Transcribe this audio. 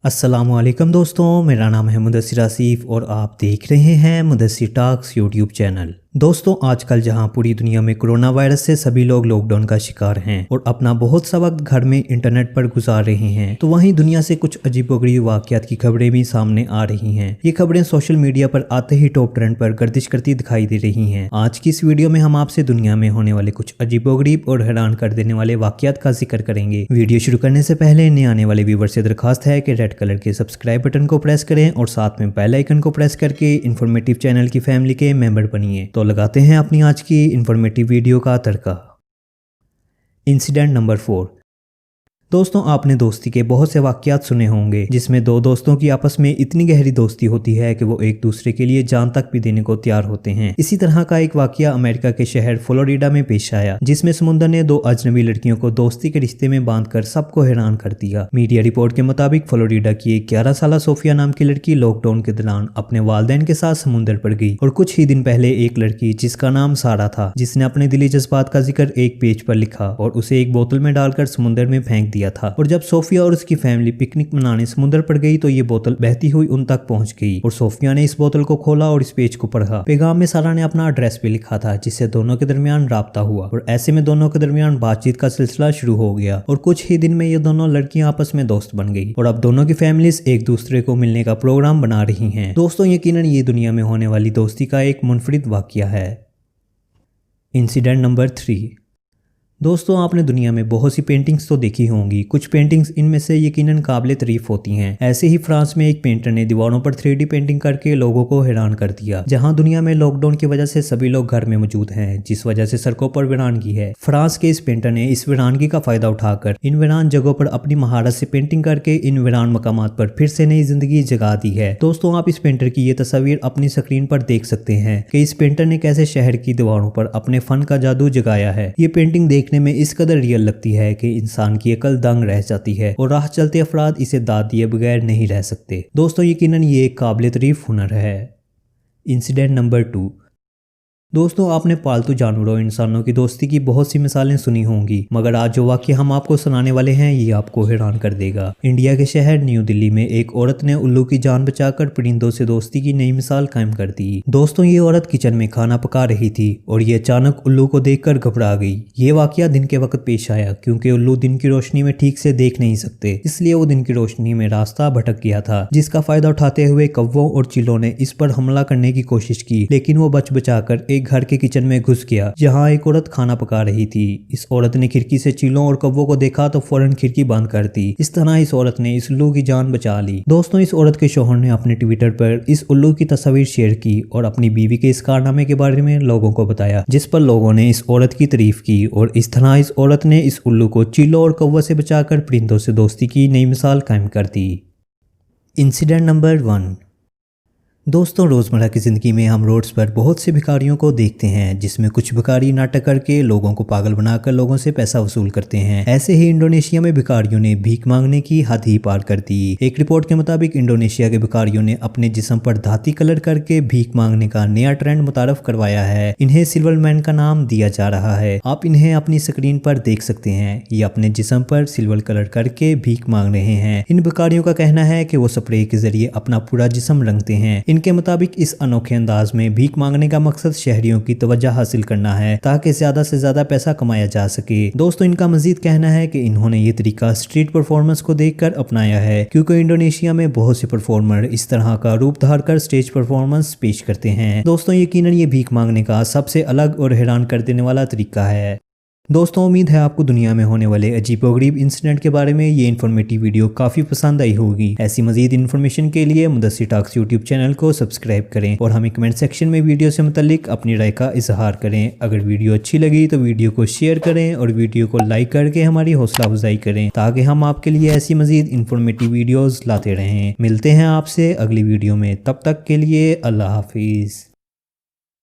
अस्सलाम वालेकुम दोस्तों, मेरा नाम है मुदस्सिर आसिफ और आप देख रहे हैं मुदस्सिर टॉक्स यूट्यूब चैनल। दोस्तों, आजकल जहां पूरी दुनिया में कोरोना वायरस से सभी लोग लॉकडाउन का शिकार हैं और अपना बहुत सा वक्त घर में इंटरनेट पर गुजार रहे हैं, तो वहीं दुनिया से कुछ अजीबोगरीब वाक़यात की खबरें भी सामने आ रही हैं। ये खबरें सोशल मीडिया पर आते ही टॉप ट्रेंड पर गर्दिश करती दिखाई दे रही हैं। आज की इस वीडियो में हम आपसे दुनिया में होने वाले कुछ अजीबोगरीब और हैरान कर देने वाले वाक़यात का जिक्र करेंगे। वीडियो शुरू करने से पहले नए आने वाले व्यूवर से दरखास्त है कि रेड कलर के सब्सक्राइब बटन को प्रेस करें और साथ में बेल आइकन को प्रेस करके इन्फॉर्मेटिव चैनल की फैमिली के मेंबर बनिए। तो लगाते हैं अपनी आज की इन्फॉर्मेटिव वीडियो का तड़का। Incident number 4। दोस्तों, आपने दोस्ती के बहुत से वाक़यात सुने होंगे जिसमें दो दोस्तों की आपस में इतनी गहरी दोस्ती होती है कि वो एक दूसरे के लिए जान तक भी देने को तैयार होते हैं। इसी तरह का एक वाक़या अमेरिका के शहर फ्लोरिडा में पेश आया, जिसमें समुंदर ने दो अजनबी लड़कियों को दोस्ती के रिश्ते में बांधकर सबको हैरान कर दिया। मीडिया रिपोर्ट के मुताबिक फ्लोरिडा की एक 11 साल सोफिया नाम की लड़की लॉकडाउन के दौरान अपने वालिदैन के साथ समुंदर पर गई और कुछ ही दिन पहले एक लड़की जिसका नाम सारा था, जिसने अपने दिली जज्बात का जिक्र एक पेज पर लिखा और उसे एक बोतल में डालकर समुंदर में फेंक दिया था। और जब सोफिया और उसकी फैमिली पिकनिक मनाने समुद्र पर गई तो ये बोतल बहती हुई उन तक पहुंच गई और सोफिया ने इस बोतल को खोला और इस पेज को पढ़ा। पैगाम में सारा ने अपना एड्रेस भी लिखा था, जिससे दोनों के दरमियान राब्ता हुआ और ऐसे में दोनों के दरमियान बातचीत का सिलसिला शुरू हो गया और कुछ ही दिन में ये दोनों लड़कियां आपस में दोस्त बन गई और अब दोनों की फैमिलीज एक दूसरे को मिलने का प्रोग्राम बना रही हैं। दोस्तों, यकीनन ये दुनिया में होने वाली दोस्ती का एक मुनफरिद वाक़या है। Incident number 3। दोस्तों, आपने दुनिया में बहुत सी पेंटिंग्स तो देखी होंगी। कुछ पेंटिंग्स इनमें से यकीनन काबिल तारीफ होती हैं। ऐसे ही फ्रांस में एक पेंटर ने दीवारों पर 3D पेंटिंग करके लोगों को हैरान कर दिया। जहां दुनिया में लॉकडाउन की वजह से सभी लोग घर में मौजूद हैं, जिस वजह से सड़कों पर वीरानगी है, फ्रांस के इस पेंटर ने इस वीरानगी का फायदा उठाकर इन वीरान जगहों पर अपनी महारत से पेंटिंग करके इन वीरान मकामात पर फिर से नई जिंदगी जगा दी है। दोस्तों, आप इस पेंटर की ये तस्वीर अपनी स्क्रीन पर देख सकते हैं कि इस पेंटर ने कैसे शहर की दीवारों पर अपने फन का जादू जगाया है। ये पेंटिंग देखने में इस कदर रियल लगती है कि इंसान की अकल दंग रह जाती है और राह चलते अफराद इसे दाद दिए बगैर नहीं रह सकते। दोस्तों, यकीनन ये एक काबिल तारीफ हुनर है। Incident number 2। दोस्तों, आपने पालतू जानवरों और इंसानों की दोस्ती की बहुत सी मिसालें सुनी होंगी, मगर आज जो वाक़या हम आपको सुनाने वाले हैं ये आपको हैरान कर देगा। इंडिया के शहर न्यू दिल्ली में एक औरत ने उल्लू की जान बचाकर परिंदों से दोस्ती की नई मिसाल कायम कर दी। दोस्तों, ये औरत किचन में खाना पका रही थी और ये अचानक उल्लू को देखकर घबरा गई। ये वाक़या दिन के वक्त पेश आया क्योंकि उल्लू दिन की रोशनी में ठीक से देख नहीं सकते, इसलिए वो दिन की रोशनी में रास्ता भटक गया था, जिसका फायदा उठाते हुए कौवों और चीलों ने इस पर हमला करने की कोशिश की, लेकिन वो बच बचाकर एक घर के किचन में घुस गया जहां एक औरत खाना पका रही थी। इस औरत ने खिड़की से चीलों और कौवों को देखा तो फौरन खिड़की बंद कर दी। इस तरह इस औरत ने इस उल्लू की जान बचा ली। दोस्तों, इस औरत के शौहर ने अपने ट्विटर पर इस उल्लू की तस्वीर शेयर की और अपनी बीवी के इस कारनामे के बारे में लोगों को बताया, जिस पर लोगों ने इस औरत की तारीफ की और इस तरह इस औरत ने इस उल्लू को चीलों और कौवों से बचाकर परिंदों से दोस्ती की नई मिसाल कायम कर दी। Incident number 1। दोस्तों, रोज़मर्रा की ज़िंदगी में हम रोड्स पर बहुत से भिखारियों को देखते हैं, जिसमें कुछ भिखारी नाटक करके लोगों को पागल बनाकर लोगों से पैसा वसूल करते हैं। ऐसे ही इंडोनेशिया में भिखारियों ने भीख मांगने की हद ही पार कर दी। एक रिपोर्ट के मुताबिक इंडोनेशिया के भिखारियों ने अपने जिस्म पर धाती कलर करके भीख मांगने का नया ट्रेंड मुतारफ करवाया है। इन्हें सिल्वर मैन का नाम दिया जा रहा है। आप इन्हें अपनी स्क्रीन पर देख सकते हैं। ये अपने जिस्म पर सिल्वर कलर करके भीख मांग रहे हैं। इन भिखारियों का कहना है कि वो स्प्रे के जरिए अपना पूरा जिस्म रंगते हैं। इनके मुताबिक इस अनोखे अंदाज में भीख मांगने का मकसद शहरियों की तवज्जो हासिल करना है ताकि ज्यादा से ज्यादा पैसा कमाया जा सके। दोस्तों, इनका मजीद कहना है कि इन्होंने ये तरीका स्ट्रीट परफॉर्मेंस को देखकर अपनाया है, क्योंकि इंडोनेशिया में बहुत से परफॉर्मर इस तरह का रूप धार कर स्टेज परफॉर्मेंस पेश करते हैं। दोस्तों, यकीनन ये भीख मांगने का सबसे अलग और हैरान कर देने वाला तरीका है। दोस्तों, उम्मीद है आपको दुनिया में होने वाले अजीबोगरीब इंसिडेंट के बारे में ये इन्फॉर्मेटिव वीडियो काफ़ी पसंद आई होगी। ऐसी मजीद इन्फॉर्मेशन के लिए मुदस्सिर टॉक्स यूट्यूब चैनल को सब्सक्राइब करें और हमें कमेंट सेक्शन में वीडियो से मुताल्लिक अपनी राय का इजहार करें। अगर वीडियो अच्छी लगी तो वीडियो को शेयर करें और वीडियो को लाइक करके हमारी हौसला अफजाई करें ताकि हम आपके लिए ऐसी मजीद इन्फॉर्मेटिव वीडियोज़ लाते रहें। मिलते हैं आपसे अगली वीडियो में, तब तक के लिए अल्लाह हाफिज़।